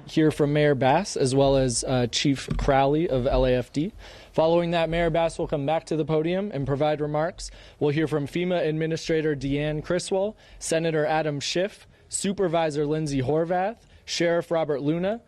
hear from Mayor Bass as well as Chief Crowley of LAFD. Following that, Mayor Bass will come back to the podium and provide remarks. We'll hear from FEMA Administrator Deanne Criswell, Senator Adam Schiff, Supervisor Lindsay Horvath, Sheriff Robert Luna,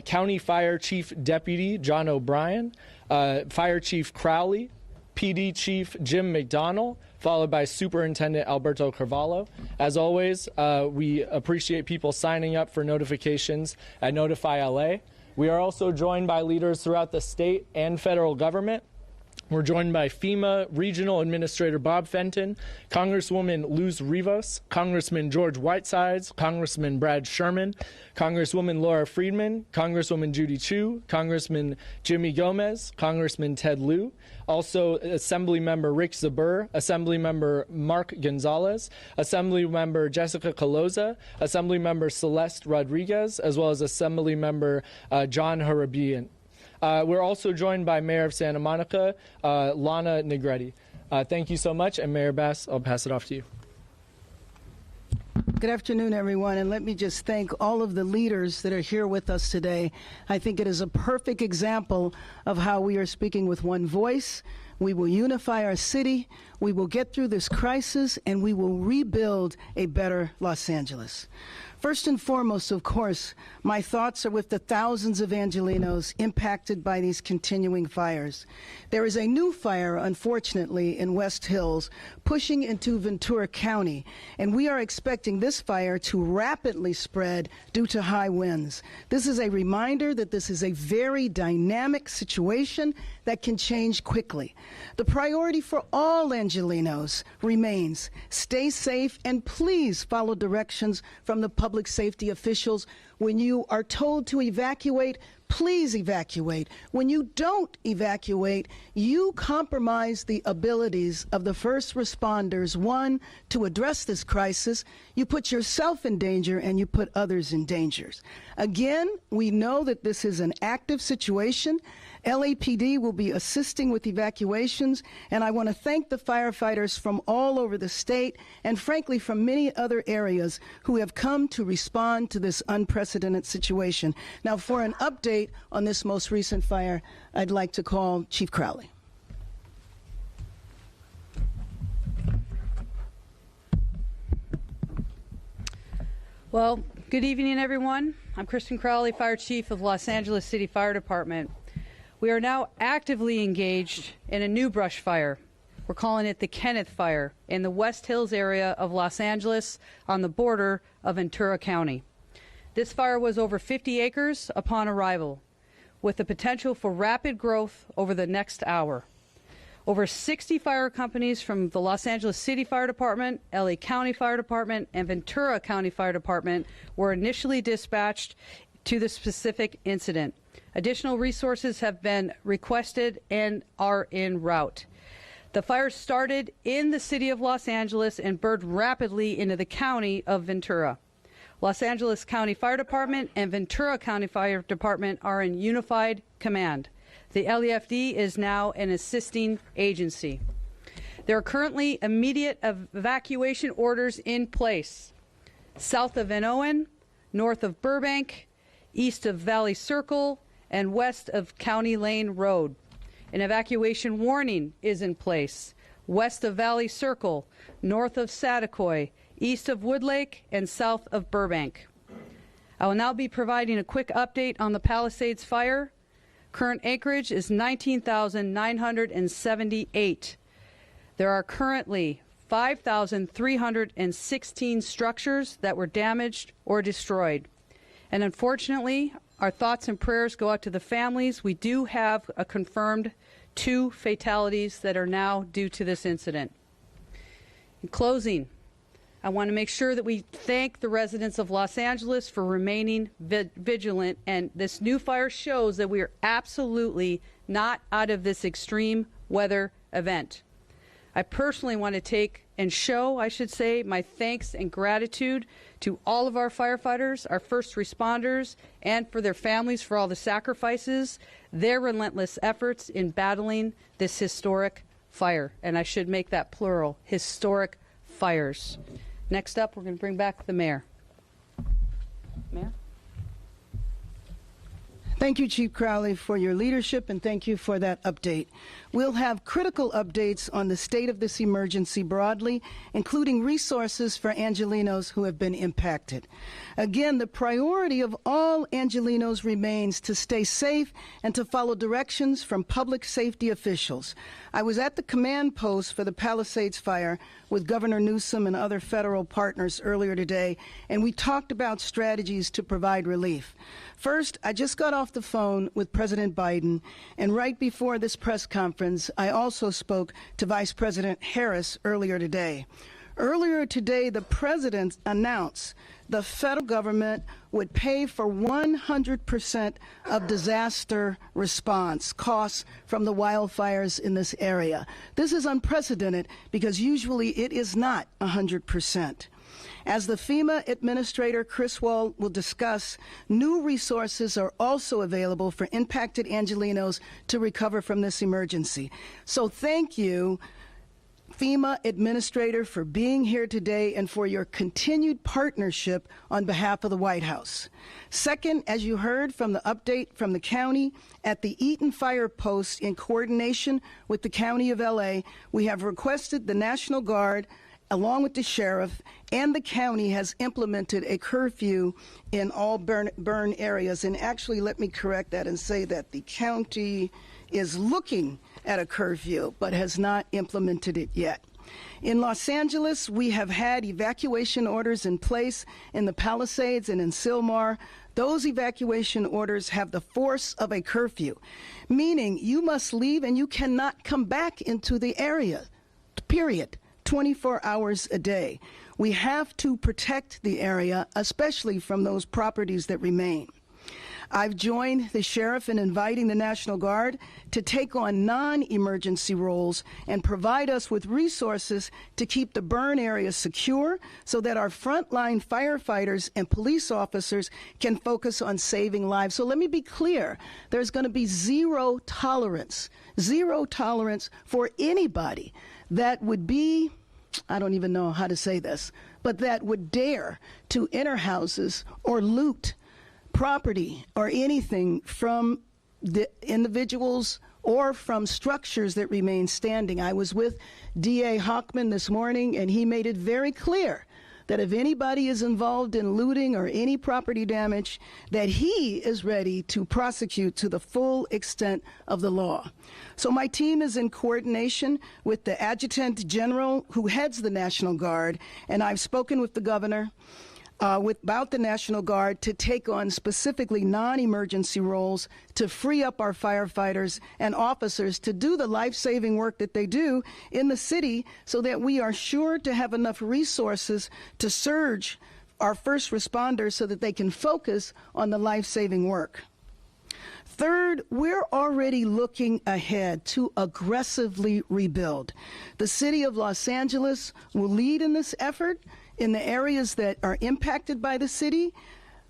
County Fire Chief Deputy John O'Brien, Fire Chief Crowley, PD Chief Jim McDonnell, followed by Superintendent Alberto Carvalho. As always, we appreciate people signing up for notifications at Notify LA. We are also joined by leaders throughout the state and federal government. We're joined by FEMA Regional Administrator Bob Fenton, Congresswoman Luz Rivas, Congressman George Whitesides, Congressman Brad Sherman, Congresswoman Laura Friedman, Congresswoman Judy Chu, Congressman Jimmy Gomez, Congressman Ted Lieu, also Assemblymember Rick Zabur, Assemblymember Mark Gonzalez, Assemblymember Jessica Caloza, Assemblymember Celeste Rodriguez, as well as Assemblymember John Harabian. We're also joined by Mayor of Santa Monica, Lana Negretti. Thank you so much, and Mayor Bass, I'll pass it off to you. Good afternoon, everyone, and let me just thank all of the leaders that are here with us today. I think it is a perfect example of how we are speaking with one voice. We will unify our city, we will get through this crisis, and we will rebuild a better Los Angeles. First and foremost, of course, my thoughts are with the thousands of Angelenos impacted by these continuing fires. There is a new fire, unfortunately, in West Hills, pushing into Ventura County, and we are expecting this fire to rapidly spread due to high winds. This is a reminder that this is a very dynamic situation that can change quickly. The priority for all Angelenos remains stay safe and please follow directions from the public safety officials. When you are told to evacuate, please evacuate. When you don't evacuate, you compromise the abilities of the first responders, one, to address this crisis. You put yourself in danger and you put others in danger. Again, we know that this is an active situation. LAPD will be assisting with evacuations, and I want to thank the firefighters from all over the state and, frankly, from many other areas who have come to respond to this unprecedented situation. Now, for an update on this most recent fire, I'd like to call Chief Crowley. Well, good evening, everyone. I'm Kristen Crowley, Fire Chief of Los Angeles City Fire Department. We are now actively engaged in a new brush fire. We're calling it the Kenneth Fire in the West Hills area of Los Angeles on the border of Ventura County. This fire was over 50 acres upon arrival, with the potential for rapid growth over the next hour. Over 60 fire companies from the Los Angeles City Fire Department, LA County Fire Department, and Ventura County Fire Department were initially dispatched to the specific incident. Additional resources have been requested and are en route. The fire started in the city of Los Angeles and burned rapidly into the county of Ventura. Los Angeles County Fire Department and Ventura County Fire Department are in unified command. The LAFD is now an assisting agency. There are currently immediate evacuation orders in place south of Van Owen, north of Burbank, east of Valley Circle, and west of County Lane Road. An evacuation warning is in place west of Valley Circle, north of Saticoy, east of Woodlake, and south of Burbank. I will now be providing a quick update on the Palisades fire. Current acreage is 19,978. There are currently 5,316 structures that were damaged or destroyed. And unfortunately, our thoughts and prayers go out to the families. We do have a confirmed 2 fatalities that are now due to this incident. In closing, I want to make sure that we thank the residents of Los Angeles for remaining vigilant, and this new fire shows that we are absolutely not out of this extreme weather event. I personally want to take and show, I should say, my thanks and gratitude to all of our firefighters, our first responders, and for their families for all the sacrifices, their relentless efforts in battling this historic fire. And I should make that plural, historic fires. Next up, we're going to bring back the mayor. Mayor? Thank you, Chief Crowley, for your leadership, and thank you for that update. We'll have critical updates on the state of this emergency broadly, including resources for Angelenos who have been impacted. Again, the priority of all Angelenos remains to stay safe and to follow directions from public safety officials. I was at the command post for the Palisades fire with Governor Newsom and other federal partners earlier today, and we talked about strategies to provide relief. First, I just got off the phone with President Biden, and right before this press conference, I also spoke to Vice President Harris earlier today. Earlier today, the president announced the federal government would pay for 100% of disaster response costs from the wildfires in this area. This is unprecedented because usually it is not 100%. As the FEMA Administrator Criswell will discuss, new resources are also available for impacted Angelenos to recover from this emergency. So thank you, FEMA Administrator, for being here today and for your continued partnership on behalf of the White House. Second, as you heard from the update from the county, at the Eaton Fire Post in coordination with the County of LA, we have requested the National Guard, along with the sheriff, and the county has implemented a curfew in all burn areas. And actually, let me correct that and say that the county is looking at a curfew, but has not implemented it yet. In Los Angeles, we have had evacuation orders in place in the Palisades and in Sylmar. Those evacuation orders have the force of a curfew, meaning you must leave and you cannot come back into the area, period. 24 hours a day. We have to protect the area, especially from those properties that remain. I've joined the sheriff in inviting the National Guard to take on non-emergency roles and provide us with resources to keep the burn area secure so that our frontline firefighters and police officers can focus on saving lives. So let me be clear, there's going to be zero tolerance for anybody that would be, I don't even know how to say this, but that would dare to enter houses or loot property or anything from the individuals or from structures that remain standing. I was with DA Hochman this morning, and he made it very clear that if anybody is involved in looting or any property damage, that he is ready to prosecute to the full extent of the law. So my team is in coordination with the Adjutant General who heads the National Guard, and I've spoken with the governor about the National Guard to take on specifically non-emergency roles to free up our firefighters and officers to do the life-saving work that they do in the city so that we are sure to have enough resources to surge our first responders so that they can focus on the life-saving work. Third, we're already looking ahead to aggressively rebuild. The city of Los Angeles will lead in this effort. In the areas that are impacted by the city,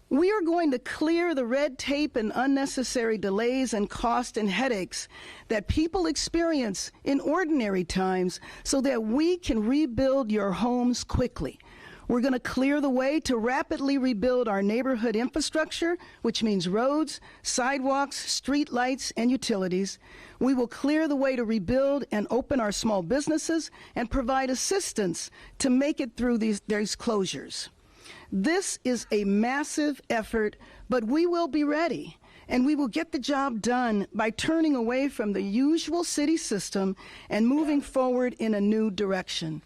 we are going to clear the red tape and unnecessary delays and cost and headaches that people experience in ordinary times so that we can rebuild your homes quickly. We're going to clear the way to rapidly rebuild our neighborhood infrastructure, which means roads, sidewalks, street lights, and utilities. We will clear the way to rebuild and open our small businesses and provide assistance to make it through these closures. This is a massive effort, but we will be ready. And we will get the job done by turning away from the usual city system and moving forward in a new direction.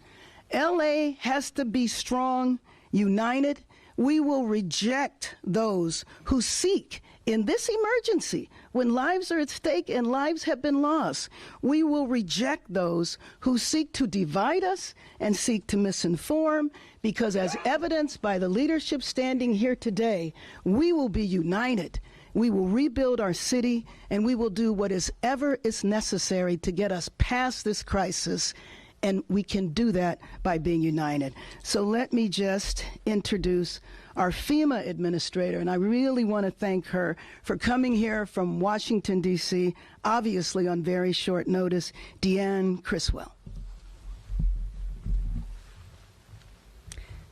LA has to be strong, united. We will reject those who seek, in this emergency, when lives are at stake and lives have been lost, we will reject those who seek to divide us and seek to misinform, because as evidenced by the leadership standing here today, we will be united. We will rebuild our city, and we will do whatever is necessary to get us past this crisis. And we can do that by being united. So let me just introduce our FEMA administrator, and I really want to thank her for coming here from Washington, D.C., obviously on very short notice, Deanne Criswell.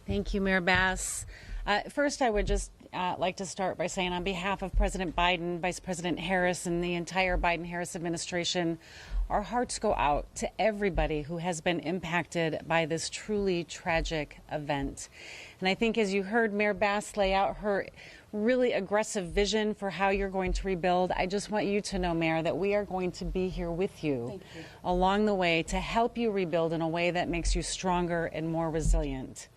Thank you, Mayor Bass. First, I would just like to start by saying on behalf of President Biden, Vice President Harris, and the entire Biden-Harris administration, our hearts go out to everybody who has been impacted by this truly tragic event. And I think as you heard Mayor Bass lay out her really aggressive vision for how you're going to rebuild, I just want you to know, Mayor, that we are going to be here with you along the way to help you rebuild in a way that makes you stronger and more resilient.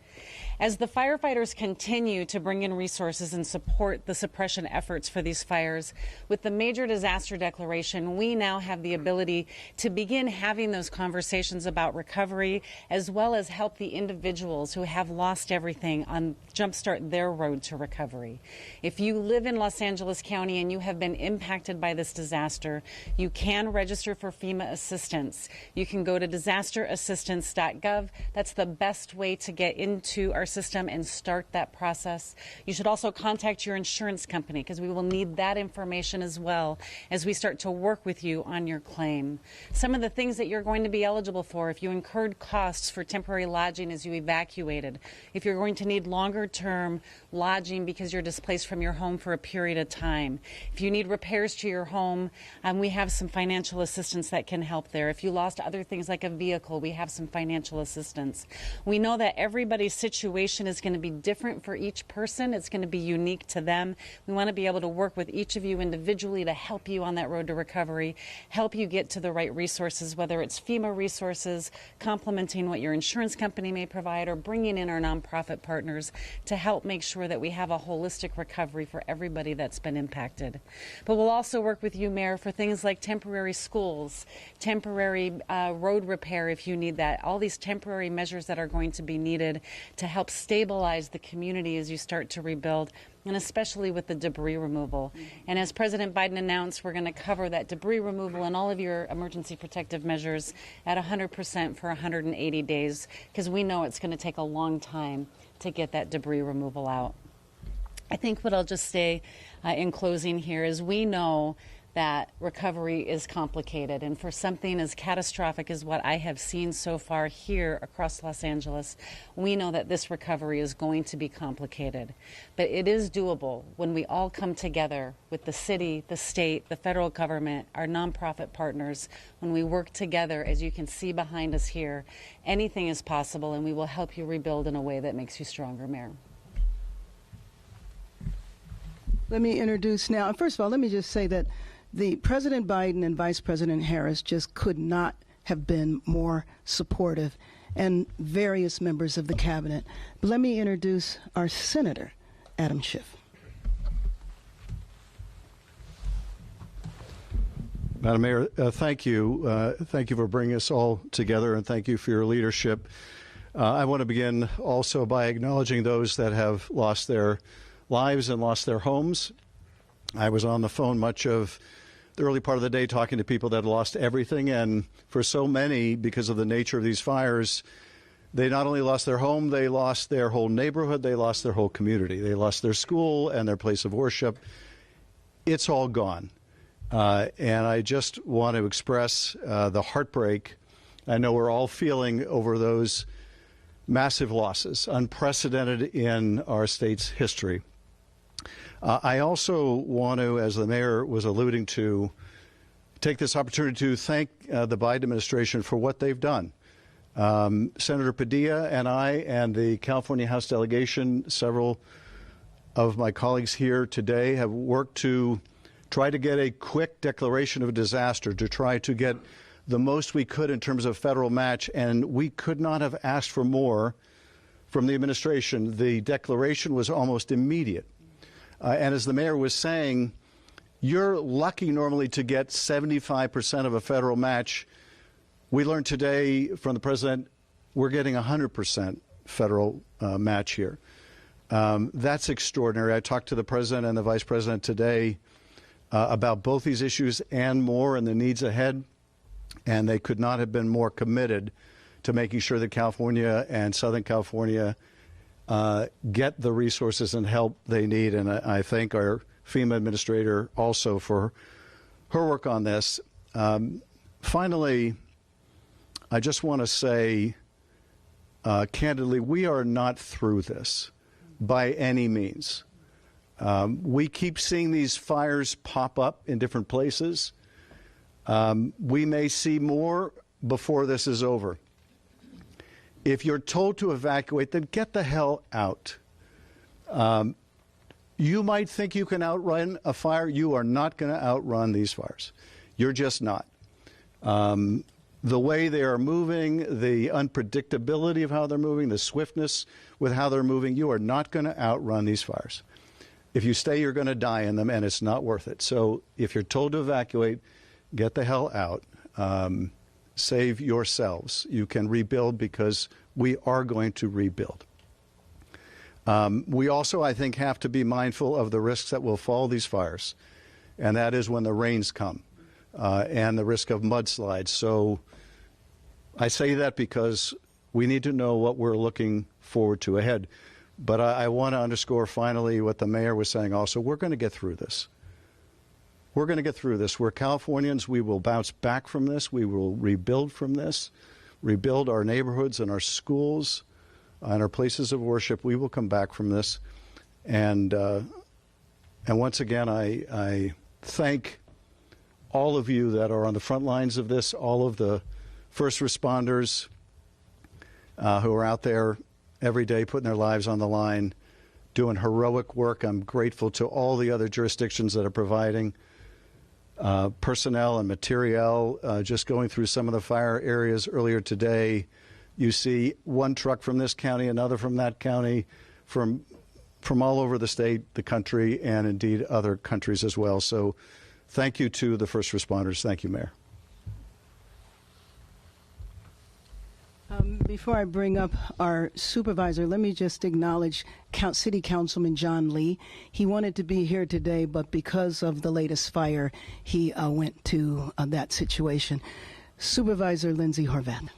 As the firefighters continue to bring in resources and support the suppression efforts for these fires, with the major disaster declaration, we now have the ability to begin having those conversations about recovery, as well as help the individuals who have lost everything on jumpstart their road to recovery. If you live in Los Angeles County and you have been impacted by this disaster, you can register for FEMA assistance. You can go to disasterassistance.gov. That's the best way to get into our system and start that process. You should also contact your insurance company because we will need that information as well as we start to work with you on your claim. Some of the things that you're going to be eligible for: if you incurred costs for temporary lodging as you evacuated, if you're going to need longer term lodging because you're displaced from your home for a period of time, if you need repairs to your home, we have some financial assistance that can help there. If you lost other things like a vehicle, we have some financial assistance. We know that everybody's situation is going to be different for each person. It's going to be unique to them. We want to be able to work with each of you individually to help you on that road to recovery, help you get to the right resources, whether it's FEMA resources, complementing what your insurance company may provide, or bringing in our nonprofit partners to help make sure that we have a holistic recovery for everybody that's been impacted. But we'll also work with you, Mayor, for things like temporary schools, temporary road repair if you need that, all these temporary measures that are going to be needed to help stabilize the community as you start to rebuild, and especially with the debris removal. And as President Biden announced, we're going to cover that debris removal and all of your emergency protective measures at 100% for 180 days, because we know it's going to take a long time to get that debris removal out. I think what I'll just say in closing here is we know that recovery is complicated, and for something as catastrophic as what I have seen so far here across Los Angeles, we know that this recovery is going to be complicated. But it is doable when we all come together with the city, the state, the federal government, our nonprofit partners. When we work together, as you can see behind us here, anything is possible, and we will help you rebuild in a way that makes you stronger, Mayor. Let me introduce now. First of all, let me just say that the President Biden and Vice President Harris just could not have been more supportive, and various members of the cabinet. But let me introduce our Senator, Adam Schiff. Madam Mayor, thank you. Thank you for bringing us all together, and thank you for your leadership. I want to begin also by acknowledging those that have lost their lives and lost their homes. I was on the phone much of the early part of the day talking to people that had lost everything, and for so many, because of the nature of these fires, they not only lost their home, they lost their whole neighborhood, they lost their whole community. They lost their school and their place of worship. It's all gone. And I just want to express the heartbreak I know we're all feeling over those massive losses, unprecedented in our state's history. I also want to, as the mayor was alluding to, take this opportunity to thank the Biden administration for what they've done. Senator Padilla and I and the California House delegation, several of my colleagues here today, have worked to try to get a quick declaration of a disaster, to try to get the most we could in terms of federal match, and we could not have asked for more from the administration. The declaration was almost immediate. And as the mayor was saying, you're lucky normally to get 75% of a federal match. We learned today from the president we're getting 100% federal match here. That's extraordinary. I talked to the president and the vice president today about both these issues and more and the needs ahead, and they could not have been more committed to making sure that California and Southern California get the resources and help they need. And I thank our FEMA administrator also for her work on this. Finally, I just want to say candidly, we are not through this by any means. We keep seeing these fires pop up in different places. We may see more before this is over. If you're told to evacuate, then get the hell out. You might think you can outrun a fire. You are not going to outrun these fires. You're just not. The way they are moving, the unpredictability of how they're moving, the swiftness with how they're moving, you are not going to outrun these fires. If you stay, you're going to die in them, and it's not worth it. So if you're told to evacuate, get the hell out. Save yourselves. You can rebuild because we are going to rebuild. We also, I think, have to be mindful of the risks that will follow these fires, and that is when the rains come and the risk of mudslides. So I say that because we need to know what we're looking forward to ahead. But I want to underscore finally what the mayor was saying also. We're going to get through this. We're going to get through this. We're Californians. We will bounce back from this. We will rebuild from this, rebuild our neighborhoods and our schools and our places of worship. We will come back from this. And once again, I thank all of you that are on the front lines of this, all of the first responders who are out there every day putting their lives on the line, doing heroic work. I'm grateful to all the other jurisdictions that are providing personnel and materiel. Just going through some of the fire areas earlier today, you see one truck from this county, another from that county, from all over the state, the country, and indeed other countries as well. So thank you to the first responders. Thank you, Mayor. Before I bring up our supervisor, let me just acknowledge City Councilman John Lee. He wanted to be here today, but because of the latest fire, he went to that situation. Supervisor Lindsay Horvath.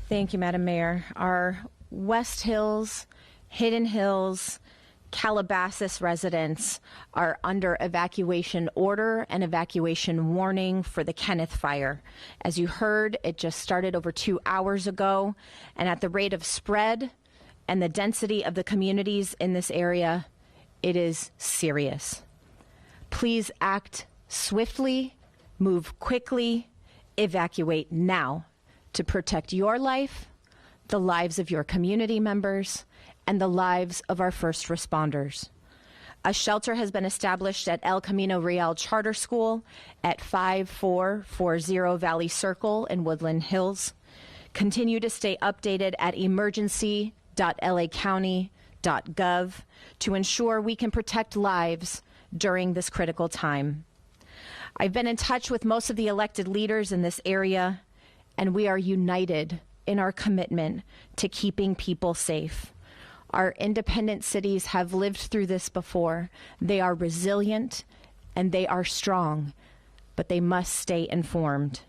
Thank you, Madam Mayor. Our West Hills, Hidden Hills, Calabasas residents are under evacuation order and evacuation warning for the Kenneth fire. As you heard, it just started over 2 hours ago, and at the rate of spread and the density of the communities in this area, it is serious. Please act swiftly, move quickly, evacuate now to protect your life, the lives of your community members, and the lives of our first responders. A shelter has been established at El Camino Real Charter School at 5440 Valley Circle in Woodland Hills. Continue to stay updated at emergency.lacounty.gov to ensure we can protect lives during this critical time. I've been in touch with most of the elected leaders in this area, and we are united in our commitment to keeping people safe. Our independent cities have lived through this before. They are resilient and they are strong, but they must stay informed.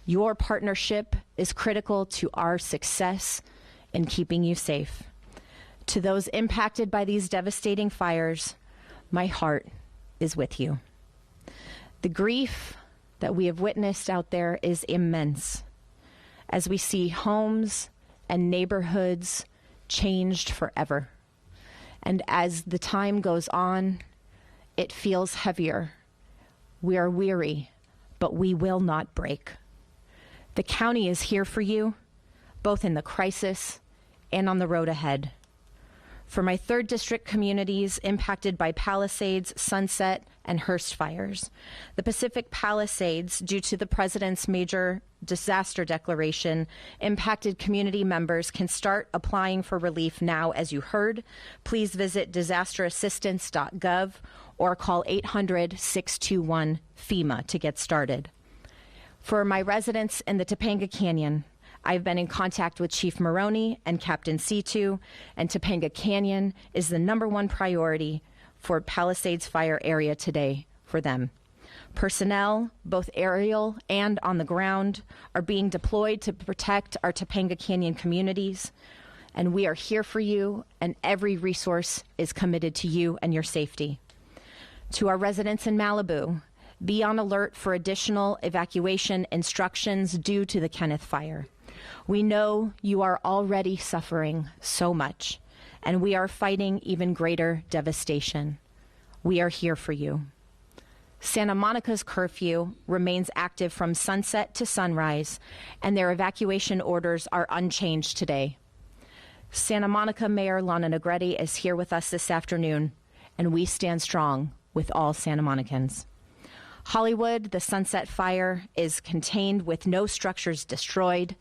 Your partnership is critical to our success in keeping you safe. To those impacted by these devastating fires, my heart is with you. The grief that we have witnessed out there is immense as we see homes and neighborhoods changed forever. And as the time goes on, it feels heavier. We are weary, but we will not break. The county is here for you, both in the crisis and on the road ahead. For my 3rd District communities impacted by Palisades, Sunset, and Hearst fires, the Pacific Palisades, due to the President's major disaster declaration, impacted community members can start applying for relief now. As you heard, please visit disasterassistance.gov or call 800-621-FEMA to get started. For my residents in the Topanga Canyon, I've been in contact with Chief Maroney and Captain C2, and Topanga Canyon is the #1 priority for Palisades fire area today for them. Personnel, both aerial and on the ground, are being deployed to protect our Topanga Canyon communities, and we are here for you, and every resource is committed to you and your safety. To our residents in Malibu, be on alert for additional evacuation instructions due to the Kenneth fire. We know you are already suffering so much, and we are fighting even greater devastation. We are here for you. Santa Monica's curfew remains active from sunset to sunrise, and their evacuation orders are unchanged today. Santa Monica Mayor Lana Negretti is here with us this afternoon, and we stand strong with all Santa Monicans. Hollywood, the Sunset Fire, is contained with no structures destroyed.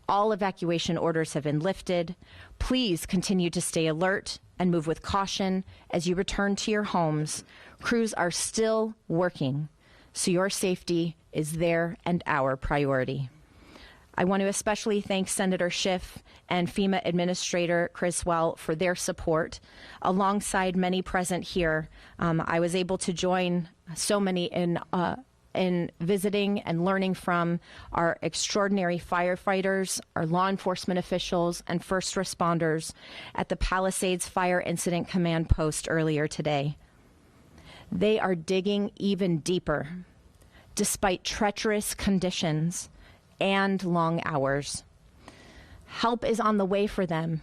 All evacuation orders have been lifted. Please continue to stay alert and move with caution as you return to your homes. Crews are still working, so your safety is their and our priority. I want to especially thank Senator Schiff and FEMA Administrator Criswell for their support. Alongside many present here, I was able to join so many in visiting and learning from our extraordinary firefighters, our law enforcement officials, and first responders at the Palisades Fire Incident Command Post earlier today. They are digging even deeper, despite treacherous conditions and long hours. Help is on the way for them,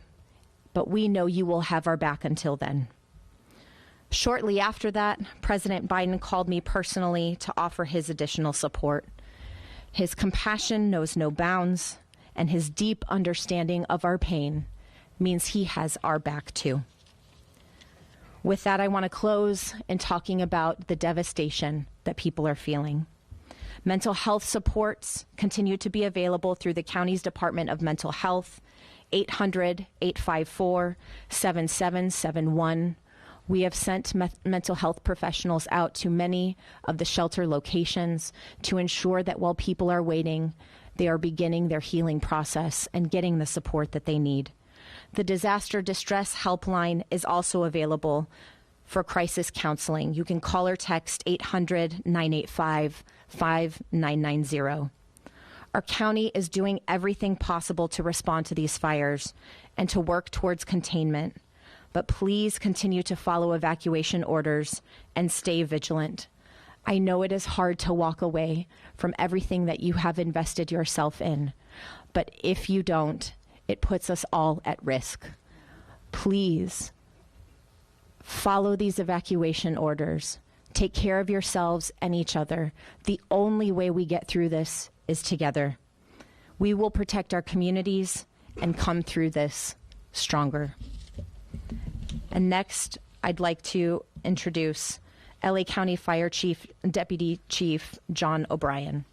but we know you will have our back until then. Shortly after that, President Biden called me personally to offer his additional support. His compassion knows no bounds, and his deep understanding of our pain means he has our back too. With that, I want to close in talking about the devastation that people are feeling. Mental health supports continue to be available through the county's Department of Mental Health, 800-854-7771. We have sent mental health professionals out to many of the shelter locations to ensure that while people are waiting, they are beginning their healing process and getting the support that they need. The Disaster Distress Helpline is also available for crisis counseling. You can call or text 800-985-5990. Our county is doing everything possible to respond to these fires and to work towards containment. But please continue to follow evacuation orders and stay vigilant. I know it is hard to walk away from everything that you have invested yourself in, but if you don't, it puts us all at risk. Please follow these evacuation orders. Take care of yourselves and each other. The only way we get through this is together. We will protect our communities and come through this stronger. And next, I'd like to introduce LA County Fire Chief, Deputy Chief John O'Brien.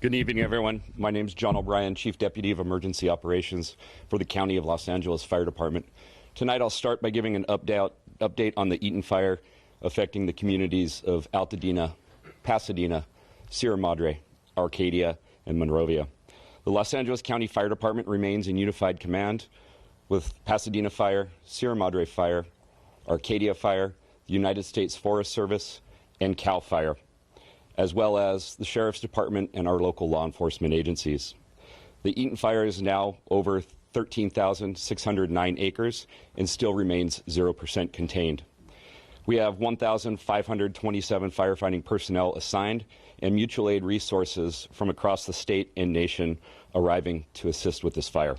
Good evening, everyone. My name is John O'Brien, Chief Deputy of Emergency Operations for the County of Los Angeles Fire Department. Tonight, I'll start by giving an update on the Eaton fire affecting the communities of Altadena, Pasadena, Sierra Madre, Arcadia, and Monrovia. The Los Angeles County Fire Department remains in unified command with Pasadena Fire, Sierra Madre Fire, Arcadia Fire, the United States Forest Service, and CAL FIRE, as well as the Sheriff's Department and our local law enforcement agencies. The Eaton fire is now over 13,609 acres and still remains 0% contained. We have 1,527 firefighting personnel assigned and mutual aid resources from across the state and nation arriving to assist with this fire.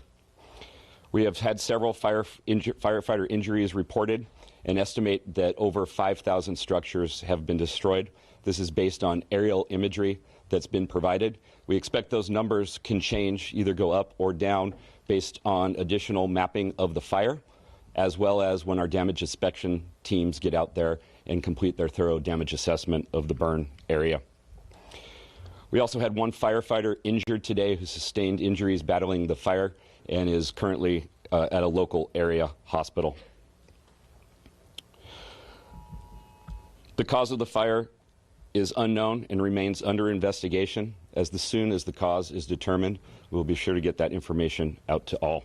We have had several firefighter injuries reported and estimate that over 5,000 structures have been destroyed. This is based on aerial imagery that's been provided. We expect those numbers can change, either go up or down based on additional mapping of the fire, as well as when our damage inspection teams get out there and complete their thorough damage assessment of the burn area. We also had one firefighter injured today who sustained injuries battling the fire and is currently at a local area hospital. The cause of the fire is unknown and remains under investigation. As soon as the cause is determined, we'll be sure to get that information out to all.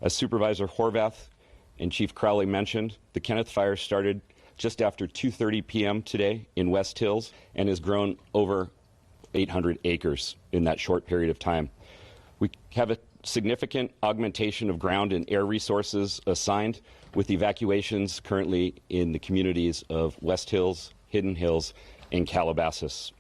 As Supervisor Horvath and Chief Crowley mentioned, the Kenneth fire started just after 2:30 p.m. today in West Hills and has grown over 800 acres in that short period of time. We have a significant augmentation of ground and air resources assigned, with evacuations currently in the communities of West Hills, Hidden Hills, and Calabasas.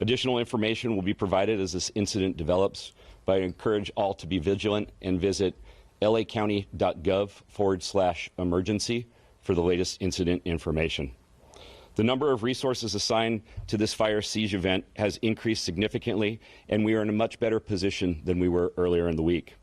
Additional information will be provided as this incident develops, but I encourage all to be vigilant and visit lacounty.gov/emergency for the latest incident information. The number of resources assigned to this fire siege event has increased significantly, and we are in a much better position than we were earlier in the week.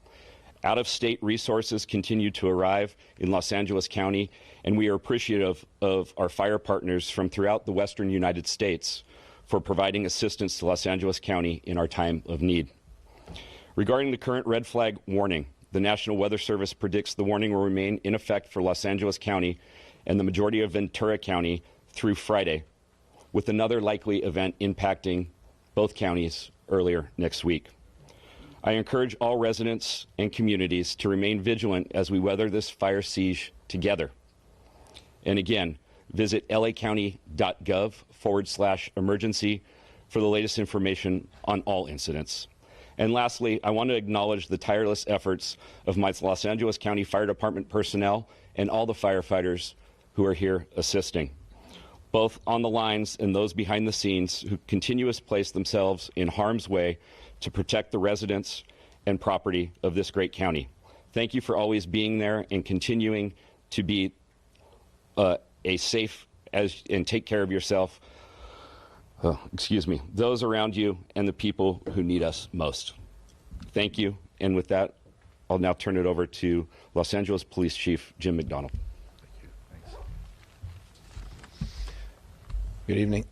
Out-of-state resources continue to arrive in Los Angeles County, and we are appreciative of our fire partners from throughout the western United States for providing assistance to Los Angeles County in our time of need. Regarding the current red flag warning, the National Weather Service predicts the warning will remain in effect for Los Angeles County and the majority of Ventura County through Friday, with another likely event impacting both counties earlier next week. I encourage all residents and communities to remain vigilant as we weather this fire siege together. And again, visit lacounty.gov/emergency for the latest information on all incidents. And lastly, I want to acknowledge the tireless efforts of my Los Angeles County Fire Department personnel and all the firefighters who are here assisting, both on the lines and those behind the scenes who continue to place themselves in harm's way to protect the residents and property of this great county. Thank you for always being there and continuing to be a safe and take care of yourself, those around you and the people who need us most. Thank you. And with that, I'll now turn it over to Los Angeles Police Chief Jim McDonald. Good evening.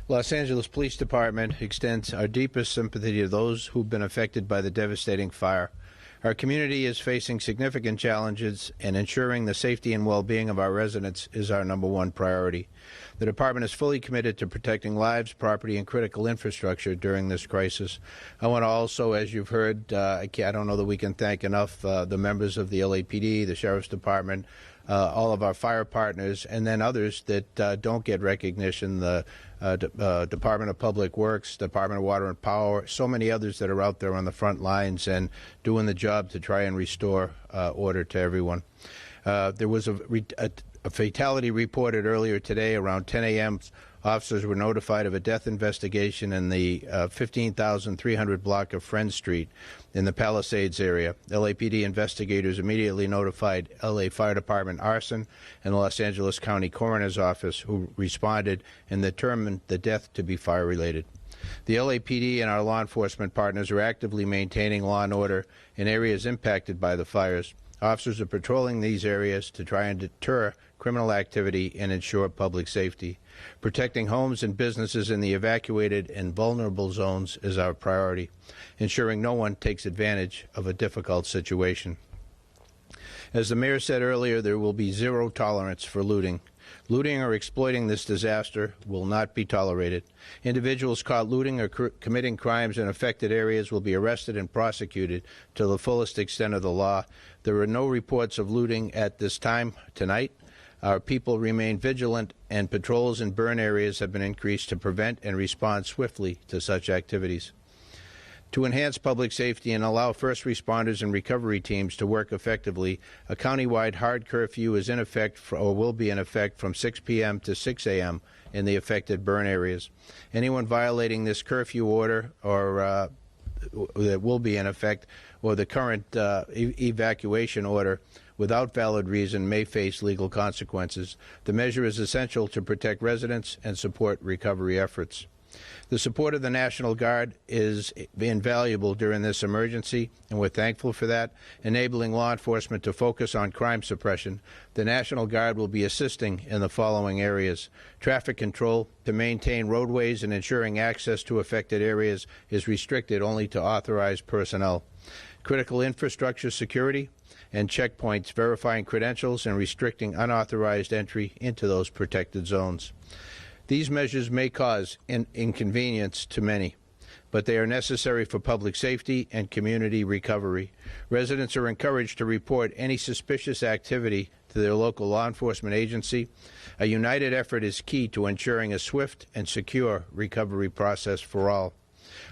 Los Angeles Police Department extends our deepest sympathy to those who've been affected by the devastating fire. Our community is facing significant challenges, and ensuring the safety and well-being of our residents is our #1 priority. The department is fully committed to protecting lives, property, and critical infrastructure during this crisis. I want to also, as you've heard, I don't know that we can thank enough the members of the LAPD, the Sheriff's Department, all of our fire partners, and then others that don't get recognition, the Department of Public Works, Department of Water and Power, so many others that are out there on the front lines and doing the job to try and restore order to everyone. There was a fatality reported earlier today around 10 a.m. Officers were notified of a death investigation in the 15,300 block of Friend Street in the Palisades area. LAPD investigators immediately notified LA Fire Department arson and the Los Angeles County Coroner's Office, who responded and determined the death to be fire-related. The LAPD and our law enforcement partners are actively maintaining law and order in areas impacted by the fires. Officers are patrolling these areas to try and deter criminal activity and ensure public safety. Protecting homes and businesses in the evacuated and vulnerable zones is our priority, ensuring no one takes advantage of a difficult situation. As the mayor said earlier, there will be zero tolerance for looting. Looting or exploiting this disaster will not be tolerated. Individuals caught looting or committing crimes in affected areas will be arrested and prosecuted to the fullest extent of the law. There are no reports of looting at this time tonight. Our people remain vigilant, and patrols in burn areas have been increased to prevent and respond swiftly to such activities. To enhance public safety and allow first responders and recovery teams to work effectively, a countywide hard curfew is in effect or will be in effect from 6 p.m. to 6 a.m. in the affected burn areas. Anyone violating this curfew order or that will be in effect, or the current evacuation order without valid reason may face legal consequences. The measure is essential to protect residents and support recovery efforts. The support of the National Guard is invaluable during this emergency, and we're thankful for that, enabling law enforcement to focus on crime suppression. The National Guard will be assisting in the following areas. Traffic control to maintain roadways and ensuring access to affected areas is restricted only to authorized personnel. Critical infrastructure security and checkpoints verifying credentials and restricting unauthorized entry into those protected zones. These measures may cause inconvenience to many, but they are necessary for public safety and community recovery. Residents are encouraged to report any suspicious activity to their local law enforcement agency. A united effort is key to ensuring a swift and secure recovery process for all.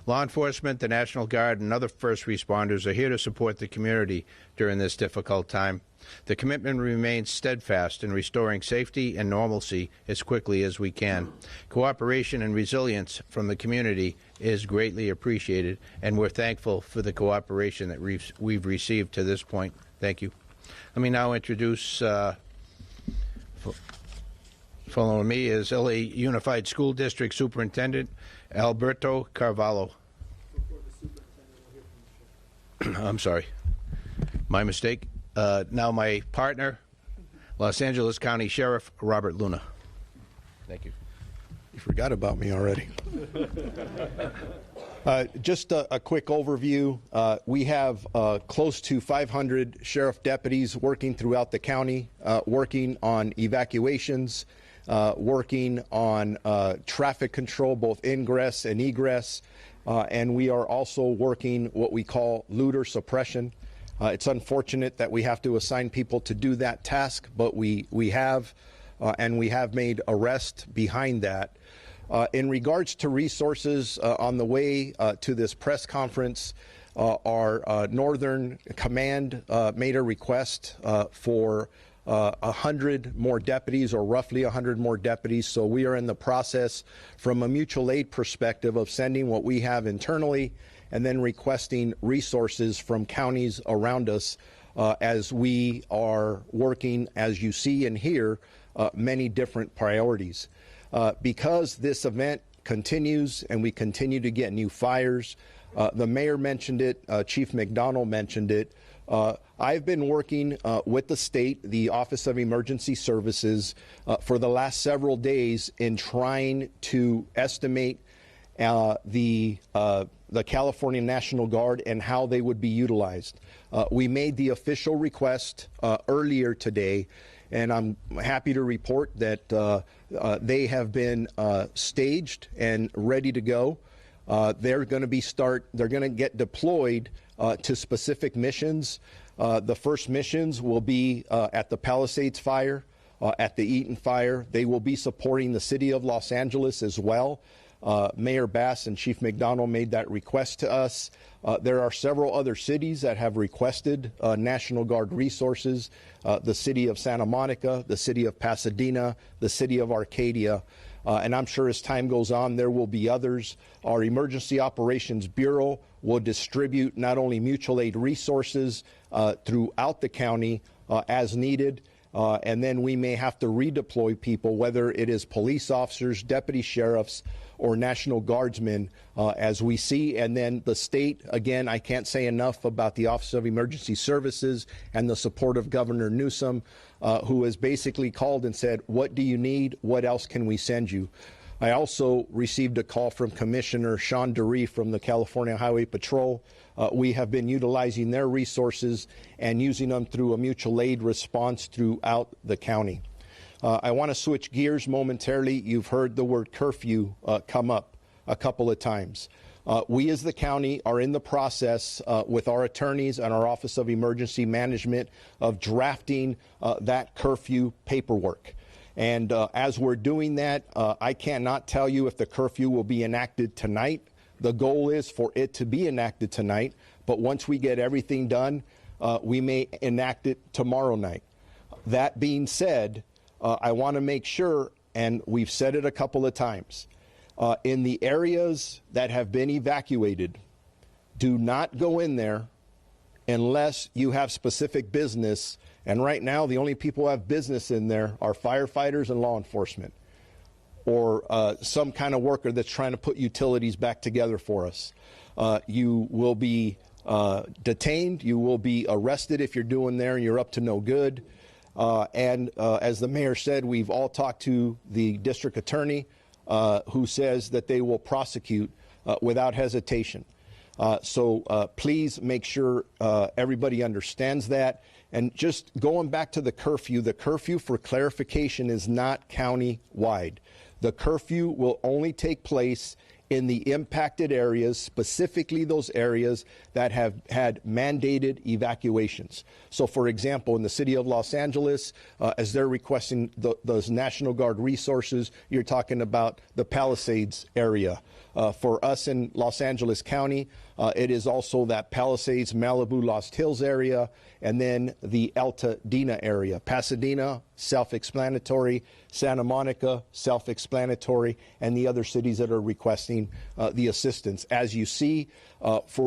Law enforcement, the National Guard, and other first responders are here to support the community during this difficult time. The commitment remains steadfast in restoring safety and normalcy as quickly as we can. Cooperation and resilience from the community is greatly appreciated, and we're thankful for the cooperation that we've received to this point. Thank you. Let me now introduce, following me is LA Unified School District Superintendent Alberto Carvalho. I'm sorry. My mistake. Now my partner, Los Angeles County Sheriff Robert Luna. Thank you. You forgot about me already. Just a quick overview. We have close to 500 sheriff deputies working throughout the county, working on evacuations, working on traffic control, both ingress and egress, and we are also working what we call looter suppression. It's unfortunate that we have to assign people to do that task, but we have, and we have made arrests behind that. In regards to resources, on the way to this press conference, our Northern Command made a request for 100 more deputies, or roughly 100 more deputies. So we are in the process, from a mutual aid perspective, of sending what we have internally and then requesting resources from counties around us as we are working, as you see and hear, many different priorities. Because this event continues and we continue to get new fires, the mayor mentioned it, Chief McDonald mentioned it, I've been working with the state, the Office of Emergency Services, for the last several days in trying to estimate the California National Guard and how they would be utilized. We made the official request earlier today, and I'm happy to report that they have been staged and ready to go. They're going to get deployed to specific missions. The first missions will be at the Palisades fire, at the Eaton fire. They will be supporting the city of Los Angeles as well. Mayor Bass and Chief McDonald made that request to us. There are several other cities that have requested National Guard resources, the city of Santa Monica, the city of Pasadena, the city of Arcadia, and I'm sure as time goes on there will be others. Our Emergency Operations Bureau will distribute not only mutual aid resources throughout the county as needed, and then we may have to redeploy people, whether it is police officers, deputy sheriffs, or National Guardsmen, as we see. And then the state, again, I can't say enough about the Office of Emergency Services and the support of Governor Newsom, who has basically called and said, what do you need? What else can we send you? I also received a call from Commissioner Sean DeRee from the California Highway Patrol. We have been utilizing their resources and using them through a mutual aid response throughout the county. I want to switch gears momentarily. You've heard the word curfew come up a couple of times. We as the county are in the process with our attorneys and our Office of Emergency Management of drafting that curfew paperwork. And as we're doing that, I cannot tell you if the curfew will be enacted tonight. The goal is for it to be enacted tonight, but once we get everything done, we may enact it tomorrow night. That being said, I want to make sure, and we've said it a couple of times, in the areas that have been evacuated, do not go in there unless you have specific business. And right now, the only people who have business in there are firefighters and law enforcement, or some kind of worker that's trying to put utilities back together for us. You will be detained. You will be arrested if you're doing there and you're up to no good. And as the mayor said, we've all talked to the district attorney who says that they will prosecute without hesitation. So please make sure everybody understands that. And just going back to the curfew, for clarification, is not county-wide. The curfew will only take place in the impacted areas, specifically those areas that have had mandated evacuations. So, for example, in the city of Los Angeles, as they're requesting those National Guard resources, you're talking about the Palisades area. For us in Los Angeles County, it is also that Palisades, Malibu, Lost Hills area, and then the Altadena area. Pasadena, self-explanatory. Santa Monica, self-explanatory, and the other cities that are requesting the assistance. As you see,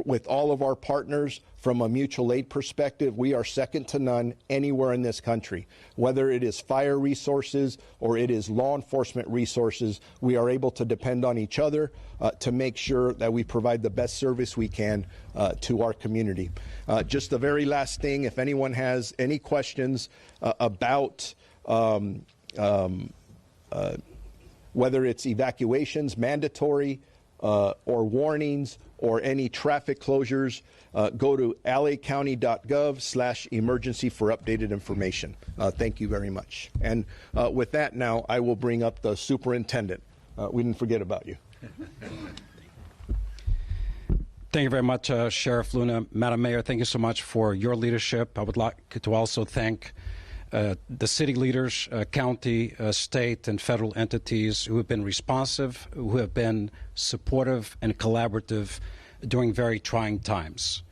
with all of our partners, from a mutual aid perspective, we are second to none anywhere in this country. Whether it is fire resources or it is law enforcement resources, we are able to depend on each other to make sure that we provide the best service we can to our community. Just the very last thing, if anyone has any questions about whether it's evacuations, mandatory, or warnings, or any traffic closures, go to lacounty.gov/emergency for updated information. Thank you very much. And with that, now I will bring up the superintendent. We didn't forget about you. Thank you very much, Sheriff Luna. Madam Mayor, thank you so much for your leadership. I would like to also thank the city leaders, county, state, and federal entities who have been responsive, who have been supportive and collaborative during very trying times.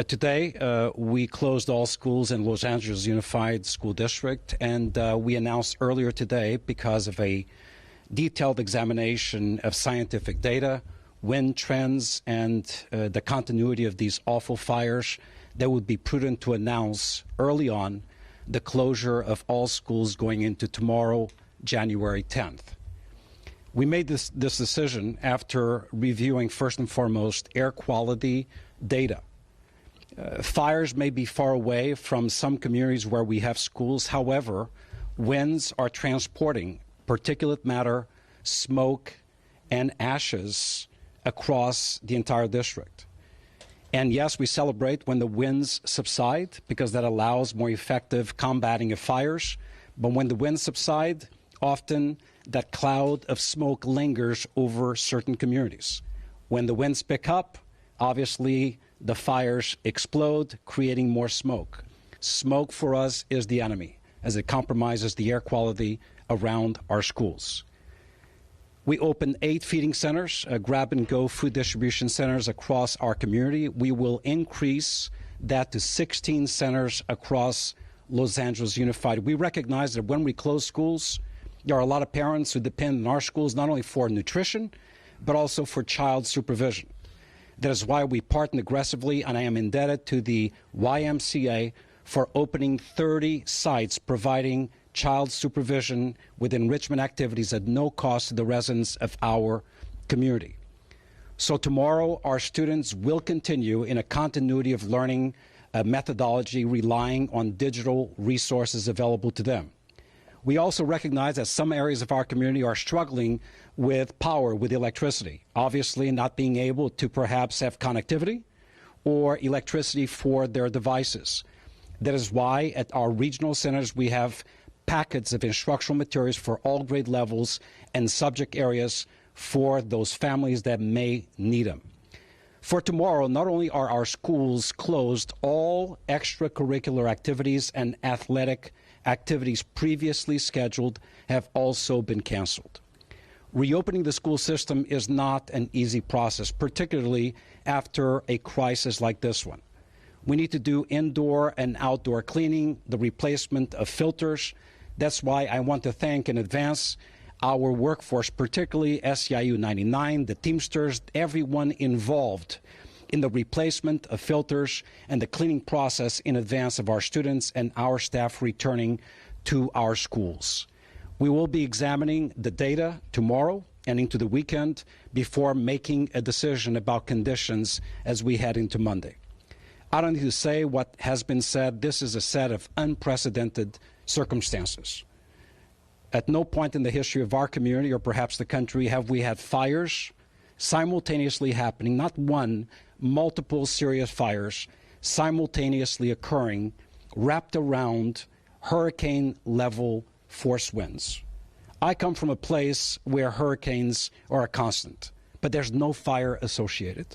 Today, we closed all schools in Los Angeles Unified School District, and we announced earlier today, because of a detailed examination of scientific data, wind trends, and the continuity of these awful fires, that it would be prudent to announce early on the closure of all schools going into tomorrow, January 10th. We made this decision after reviewing, first and foremost, air quality data. Fires may be far away from some communities where we have schools. However, winds are transporting particulate matter, smoke, and ashes across the entire district. And yes, we celebrate when the winds subside, because that allows more effective combating of fires. But when the winds subside, often that cloud of smoke lingers over certain communities. When the winds pick up, obviously the fires explode, creating more smoke. Smoke for us is the enemy, as it compromises the air quality around our schools. We opened 8 feeding centers, grab-and-go food distribution centers across our community. We will increase that to 16 centers across Los Angeles Unified. We recognize that when we close schools, there are a lot of parents who depend on our schools not only for nutrition, but also for child supervision. That is why we partner aggressively, and I am indebted to the YMCA for opening 30 sites, providing child supervision with enrichment activities at no cost to the residents of our community. So tomorrow, our students will continue in a continuity of learning methodology, relying on digital resources available to them. We also recognize that some areas of our community are struggling with power, with electricity, obviously not being able to perhaps have connectivity or electricity for their devices. That is why at our regional centers we have packets of instructional materials for all grade levels and subject areas for those families that may need them. For tomorrow, not only are our schools closed, all extracurricular activities and athletic activities previously scheduled have also been canceled. Reopening the school system is not an easy process, particularly after a crisis like this one. We need to do indoor and outdoor cleaning, the replacement of filters. That's why I want to thank in advance our workforce, particularly SEIU 99, the Teamsters, everyone involved in the replacement of filters and the cleaning process in advance of our students and our staff returning to our schools. We will be examining the data tomorrow and into the weekend before making a decision about conditions as we head into Monday. I don't need to say what has been said. This is a set of unprecedented circumstances. At no point in the history of our community, or perhaps the country, have we had fires simultaneously happening, not one, multiple serious fires simultaneously occurring, wrapped around hurricane-level force winds. I come from a place where hurricanes are a constant, but there's no fire associated.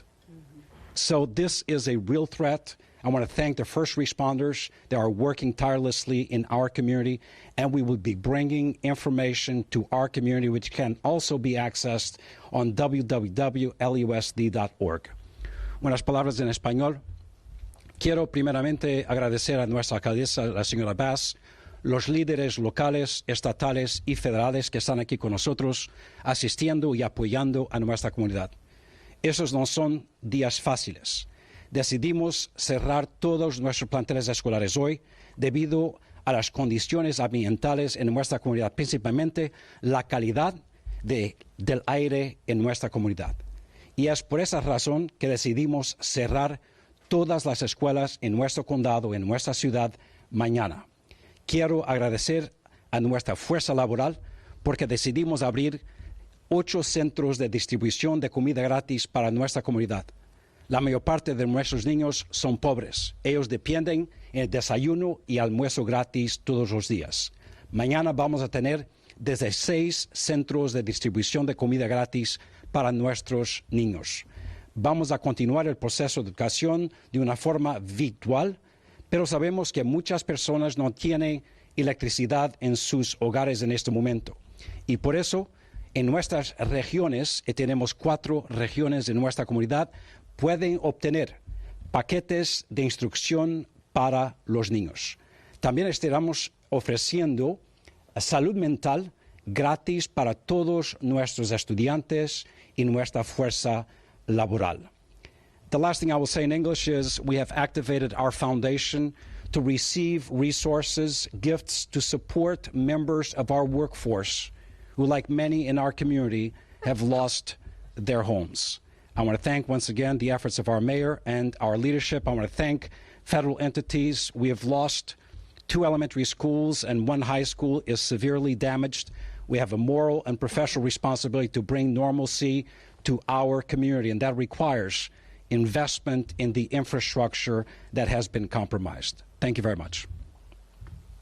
So this is a real threat. I want to thank the first responders that are working tirelessly in our community, and we will be bringing information to our community, which can also be accessed on www.lusd.org. Unas palabras en español. Quiero primeramente agradecer a nuestra alcaldesa, la señora Bass, los líderes locales, estatales y federales que están aquí con nosotros, asistiendo y apoyando a nuestra comunidad. Esos no son días fáciles. Decidimos cerrar todos nuestros planteles escolares hoy debido a las condiciones ambientales en nuestra comunidad, principalmente la calidad del aire en nuestra comunidad. Y es por esa razón que decidimos cerrar todas las escuelas en nuestro condado, en nuestra ciudad, mañana. Quiero agradecer a nuestra fuerza laboral porque decidimos abrir 8 centros de distribución de comida gratis para nuestra comunidad. La mayor parte de nuestros niños son pobres. Ellos dependen del desayuno y almuerzo gratis todos los días. Mañana vamos a tener desde 6 centros de distribución de comida gratis para nuestros niños. Vamos a continuar el proceso de educación de una forma virtual, pero sabemos que muchas personas no tienen electricidad en sus hogares en este momento. Y por eso, en nuestras regiones, y tenemos 4 regiones en nuestra comunidad, pueden obtener paquetes de instrucción para los niños. También estaremos ofreciendo salud mental gratis para todos nuestros estudiantes y nuestra fuerza laboral. The last thing I will say in English is we have activated our foundation to receive resources, gifts to support members of our workforce who, like many in our community, have lost their homes. I want to thank once again the efforts of our mayor and our leadership. I want to thank federal entities. We have lost 2 elementary schools and 1 high school is severely damaged. We have a moral and professional responsibility to bring normalcy to our community, and that requires investment in the infrastructure that has been compromised. Thank you very much.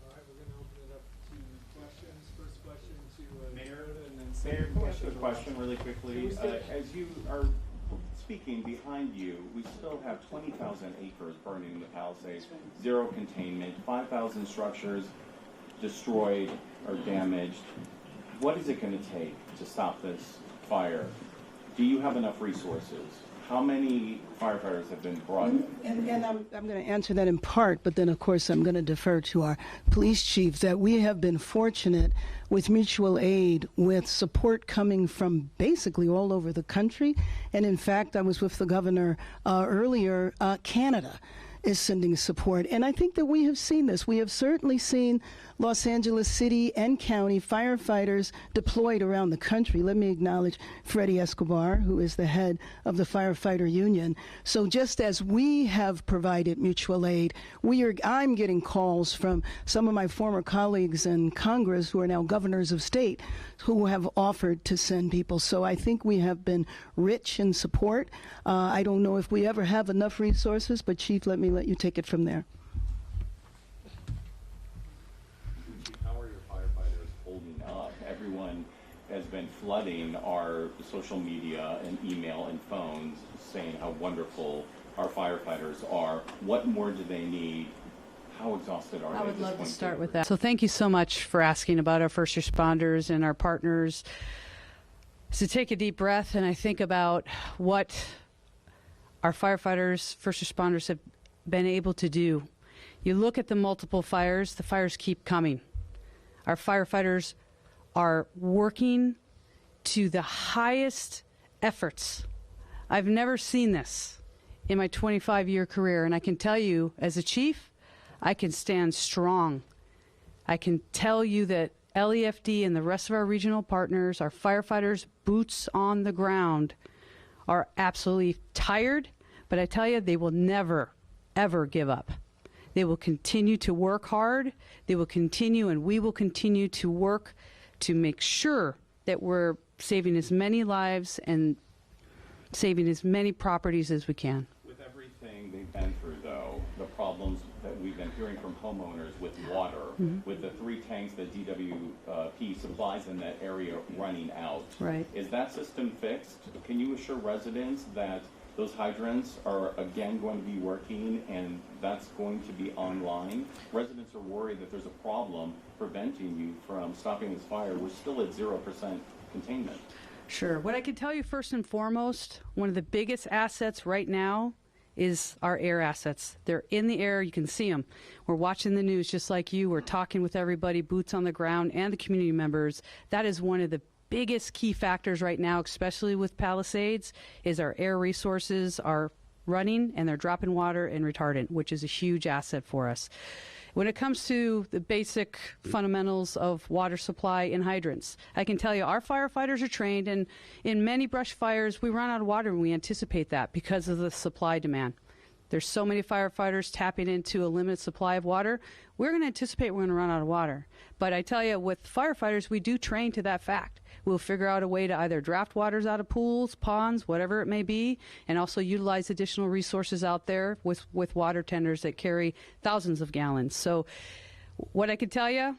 All right, we're going to open it up to questions. First question to Mayor, and then Mayor, can I ask a question really quickly? As you are speaking behind you, we still have 20,000 acres burning in the Palisades, 0 containment, 5,000 structures destroyed or damaged. What is it going to take to stop this fire? Do you have enough resources? How many firefighters have been brought in? And I'm going to answer that in part, but then, of course, I'm going to defer to our police chief that we have been fortunate with mutual aid, with support coming from basically all over the country. And, in fact, I was with the governor earlier. Canada is sending support. And I think that we have seen this. We have certainly seen Los Angeles City and County firefighters deployed around the country. Let me acknowledge Freddie Escobar, who is the head of the firefighter union. So just as we have provided mutual aid, I'm getting calls from some of my former colleagues in Congress who are now governors of state who have offered to send people. So I think we have been rich in support. I don't know if we ever have enough resources, but Chief, let you take it from there. How are your firefighters holding up? Everyone has been flooding our social media and email and phones saying how wonderful our firefighters are. What more do they need? How exhausted are they? I would love to start with that. So thank you so much for asking about our first responders and our partners. So take a deep breath, and I think about what our firefighters, first responders have been able to do. You look at the multiple fires, the fires keep coming. Our firefighters are working to the highest efforts. I've never seen this in my 25-year career, and I can tell you, as a chief, I can stand strong. I can tell you that LEFD and the rest of our regional partners, our firefighters, boots on the ground, are absolutely tired, but I tell you, they will never, ever give up. They will continue to work hard. They will continue, and we will continue to work to make sure that we're saving as many lives and saving as many properties as we can. With everything they've been through, though, the problems that we've been hearing from homeowners with water, with the 3 tanks that DWP supplies in that area running out. Right. Is that system fixed? Can you assure residents that those hydrants are again going to be working and that's going to be online? Residents are worried that there's a problem preventing you from stopping this fire. We're still at 0% containment. Sure. What I can tell you first and foremost, one of the biggest assets right now is our air assets. They're in the air. You can see them. We're watching the news just like you. We're talking with everybody, boots on the ground, and the community members. That is one of the biggest key factors right now, especially with Palisades, is our air resources are running and they're dropping water and retardant, which is a huge asset for us. When it comes to the basic fundamentals of water supply and hydrants, I can tell you our firefighters are trained, and in many brush fires we run out of water and we anticipate that because of the supply demand. There's so many firefighters tapping into a limited supply of water. We're going to anticipate we're going to run out of water. But I tell you, with firefighters, we do train to that fact. We'll figure out a way to either draft waters out of pools, ponds, whatever it may be, and also utilize additional resources out there with water tenders that carry thousands of gallons. So what I can tell you,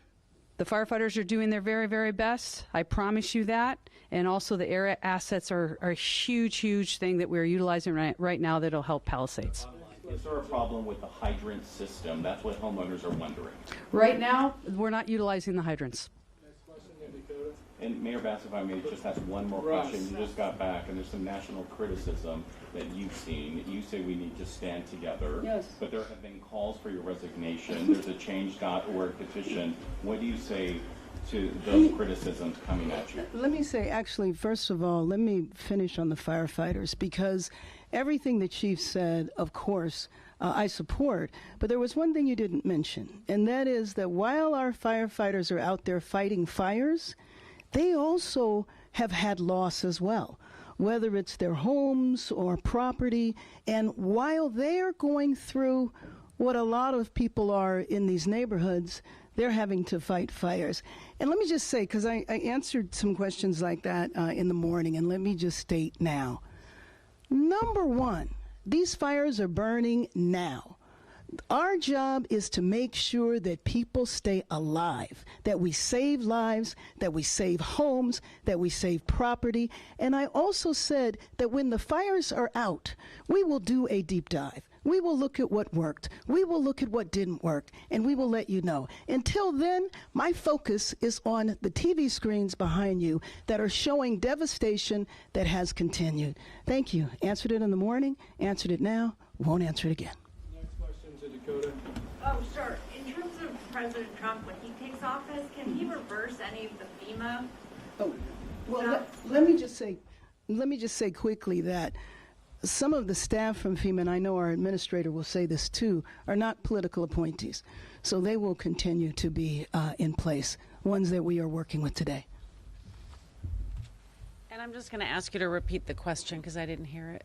the firefighters are doing their very, very best. I promise you that. And also the air assets are a huge, huge thing that we're utilizing right now that'll help Palisades. Is there a problem with the hydrant system? That's what homeowners are wondering. Right now, we're not utilizing the hydrants. Next question, Dakota. And Mayor Bass, if I may just ask one more question. You just got back, and there's some national criticism that you've seen. You say we need to stand together. Yes. But there have been calls for your resignation. There's a change.org petition. What do you say to those criticisms coming at you? Let me say, actually, first of all, let me finish on the firefighters, because everything the chief said, of course, I support. But there was one thing you didn't mention, and that is that while our firefighters are out there fighting fires, they also have had loss as well, whether it's their homes or property. And while they are going through what a lot of people are in these neighborhoods, they're having to fight fires. And let me just say, because I answered some questions like that in the morning, and let me just state now. Number one, these fires are burning now. Our job is to make sure that people stay alive, that we save lives, that we save homes, that we save property. And I also said that when the fires are out, we will do a deep dive. We will look at what worked. We will look at what didn't work, and we will let you know. Until then, my focus is on the TV screens behind you that are showing devastation that has continued. Thank you. Answered it in the morning, answered it now, won't answer it again. Next question to Dakota. Oh, sure. In terms of President Trump, when he takes office, can he reverse any of the FEMA? Oh, well, let me just say quickly that some of the staff from FEMA, and I know our administrator will say this too, are not political appointees. So they will continue to be in place, ones that we are working with today. And I'm just going to ask you to repeat the question because I didn't hear it.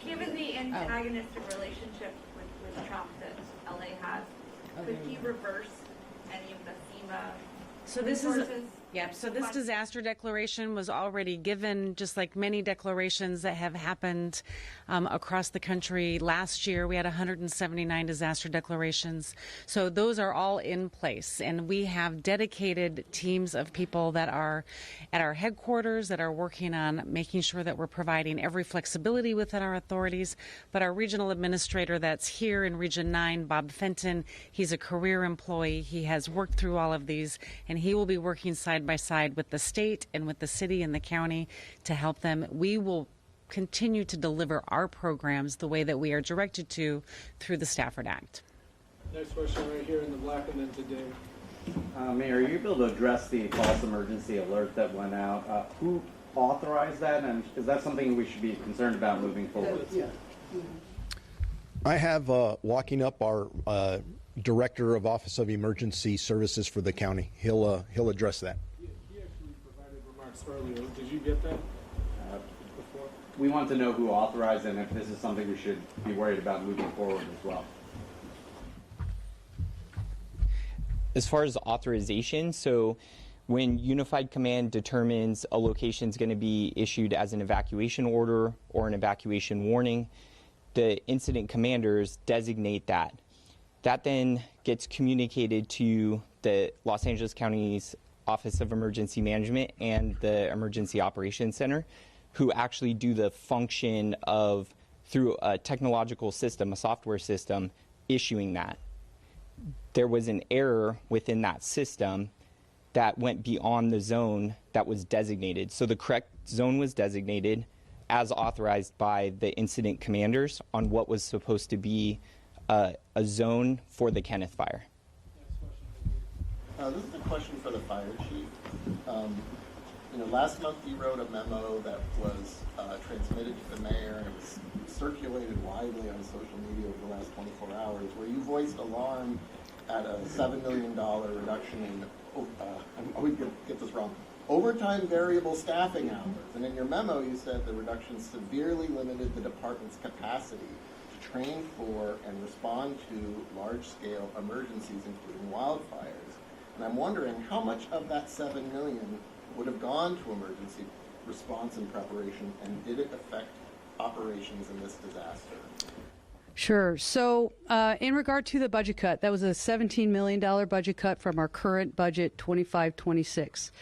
Given the antagonistic relationship with Trump that LA has, could he reverse any of the FEMA resources? So this disaster declaration was already given, just like many declarations that have happened across the country. Last year, we had 179 disaster declarations. So those are all in place. And we have dedicated teams of people that are at our headquarters that are working on making sure that we're providing every flexibility within our authorities. But our regional administrator that's here in Region 9, Bob Fenton, he's a career employee. He has worked through all of these, and he will be working side by side with the state and with the city and the county to help them. We will continue to deliver our programs the way that we are directed to through the Stafford Act. Next question right here in the black, and then to Dave. Mayor, are you able to address the false emergency alert that went out? Who authorized that, and is that something we should be concerned about moving forward? Yeah. I have walking up our Director of Office of Emergency Services for the county. He'll address that. He actually provided remarks earlier. Did you get that before? We want to know who authorized it and if this is something we should be worried about moving forward as well. As far as authorization, so when Unified Command determines a location is going to be issued as an evacuation order or an evacuation warning, the incident commanders designate that. That then gets communicated to the Los Angeles County's Office of Emergency Management and the Emergency Operations Center, who actually do the function of, through a technological system, a software system, issuing that. There was an error within that system that went beyond the zone that was designated. So the correct zone was designated as authorized by the incident commanders on what was supposed to be a zone for the Kenneth fire. This is a question for the fire chief. Last month you wrote a memo that was transmitted to the mayor, and it was circulated widely on social media over the last 24 hours, where you voiced alarm at a $7 million reduction in, I always get this wrong, overtime variable staffing hours. And in your memo you said the reduction severely limited the department's capacity to train for and respond to large-scale emergencies, including wildfires. And I'm wondering how much of that $7 million would have gone to emergency response and preparation, and did it affect operations in this disaster? Sure. So in regard to the budget cut, that was a $17 million budget cut from our current budget, 25-26.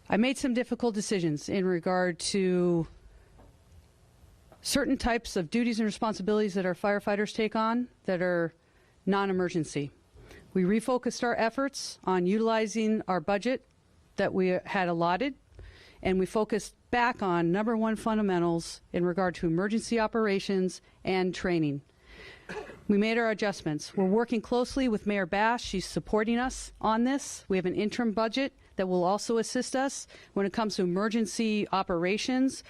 I made some difficult decisions in regard to certain types of duties and responsibilities that our firefighters take on that are non-emergency. We refocused our efforts on utilizing our budget that we had allotted, and we focused back on number one fundamentals in regard to emergency operations and training. We made our adjustments. We're working closely with Mayor Bass. She's supporting us on this. We have an interim budget that will also assist us when it comes to emergency operations.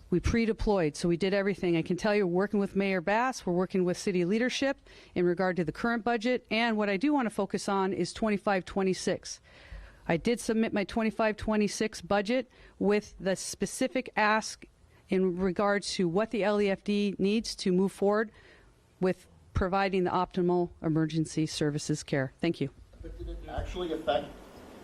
We pre-deployed, so we did everything. I can tell you, we're working with Mayor Bass, we're working with city leadership in regard to the current budget, and what I do want to focus on is 25-26. I did submit my 25-26 budget with the specific ask in regards to what the LEFD needs to move forward with providing the optimal emergency services care. Thank you. But did it actually affect,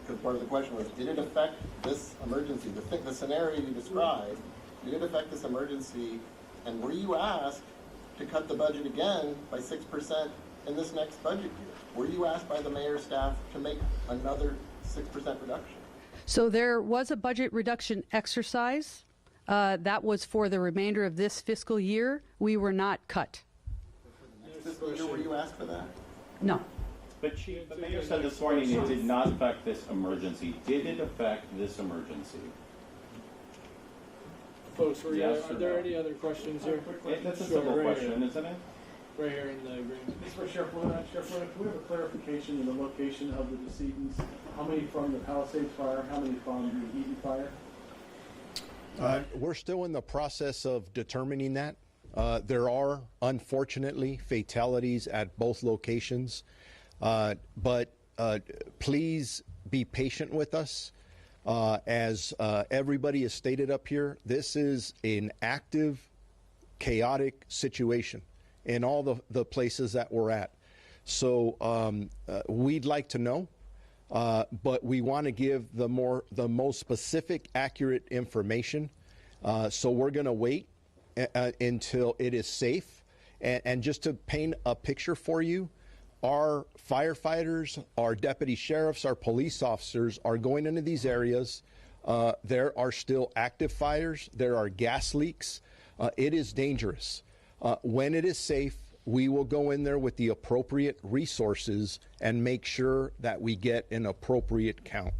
because part of the question was, did it affect this emergency, the scenario you described, did it affect this emergency, and were you asked to cut the budget again by 6% in this next budget year? Were you asked by the mayor's staff to make another 6% reduction? So there was a budget reduction exercise. That was for the remainder of this fiscal year. We were not cut. Fiscal year, were you asked for that? No. But Chief, the mayor said this morning it did not affect this emergency. Did it affect this emergency? Folks, are there no? any other questions here? That's a simple question, here. isn't it? Right here in the green. This is for Sheriff Luna. Sheriff Luna, can we have a clarification in the location of the decedents? How many from the Palisades fire? How many from the Eaton fire? We're still in the process of determining that. There are, unfortunately, fatalities at both locations. But please be patient with us. As everybody has stated up here, this is an active, chaotic situation in all the places that we're at. So we'd like to know, but we want to give the most specific, accurate information. So we're going to wait until it is safe. And just to paint a picture for you, our firefighters, our deputy sheriffs, our police officers are going into these areas. There are still active fires. There are gas leaks. It is dangerous. When it is safe, we will go in there with the appropriate resources and make sure that we get an appropriate count.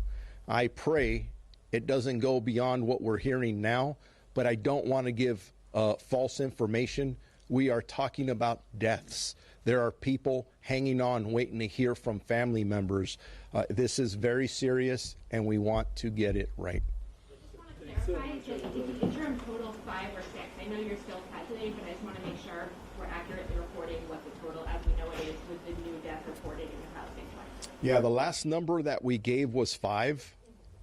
I pray it doesn't go beyond what we're hearing now, but I don't want to give false information. We are talking about deaths. There are people hanging on, waiting to hear from family members. This is very serious, and we want to get it right. I just want to clarify, is the interim total 5 or 6? I know you're still calculating, but I just want to make sure we're accurately reporting what the total, as we know it is, with the new death reported in the Palisades fire. Yeah, the last number that we gave was 5.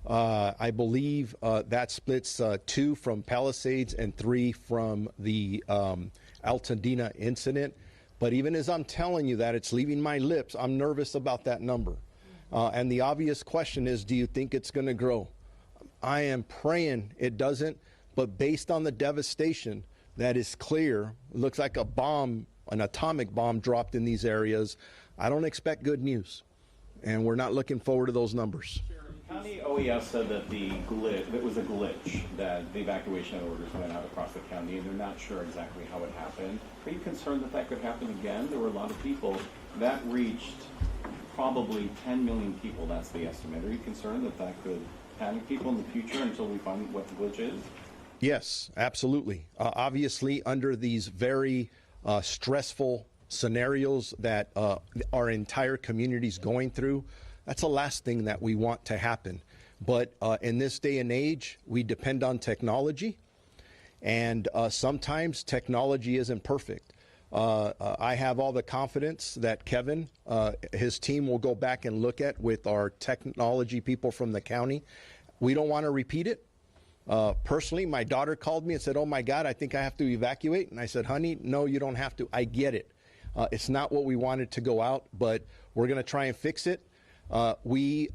I believe that splits 2 from Palisades and 3 from the Altadena incident. But even as I'm telling you that, it's leaving my lips, I'm nervous about that number. And the obvious question is, do you think it's going to grow? I am praying it doesn't, but based on the devastation that is clear, it looks like a bomb an atomic bomb dropped in these areas, I don't expect good news. And we're not looking forward to those numbers. County OES said that it was a glitch, that the evacuation orders went out across the county, and they're not sure exactly how it happened. Are you concerned that that could happen again? There were a lot of people. That reached probably 10 million people, that's the estimate. Are you concerned that that could panic people in the future until we find what the glitch is? Yes, absolutely. Obviously, under these very stressful scenarios that our entire community is going through, that's the last thing that we want to happen. But in this day and age, we depend on technology, and sometimes technology isn't perfect. I have all the confidence that Kevin, his team will go back and look at with our technology people from the county. We don't want to repeat it. Personally, my daughter called me and said, "Oh my God, I think I have to evacuate." And I said, "Honey, no, you don't have to. I get it. It's not what we wanted to go out, but we're going to try and fix it." We're in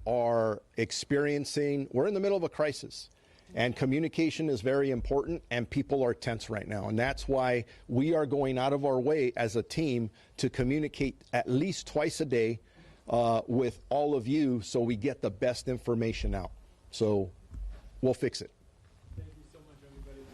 the middle of a crisis, and communication is very important, and people are tense right now. And that's why we are going out of our way as a team to communicate at least twice a day with all of you so we get the best information out. So we'll fix it. Thank you so much, everybody.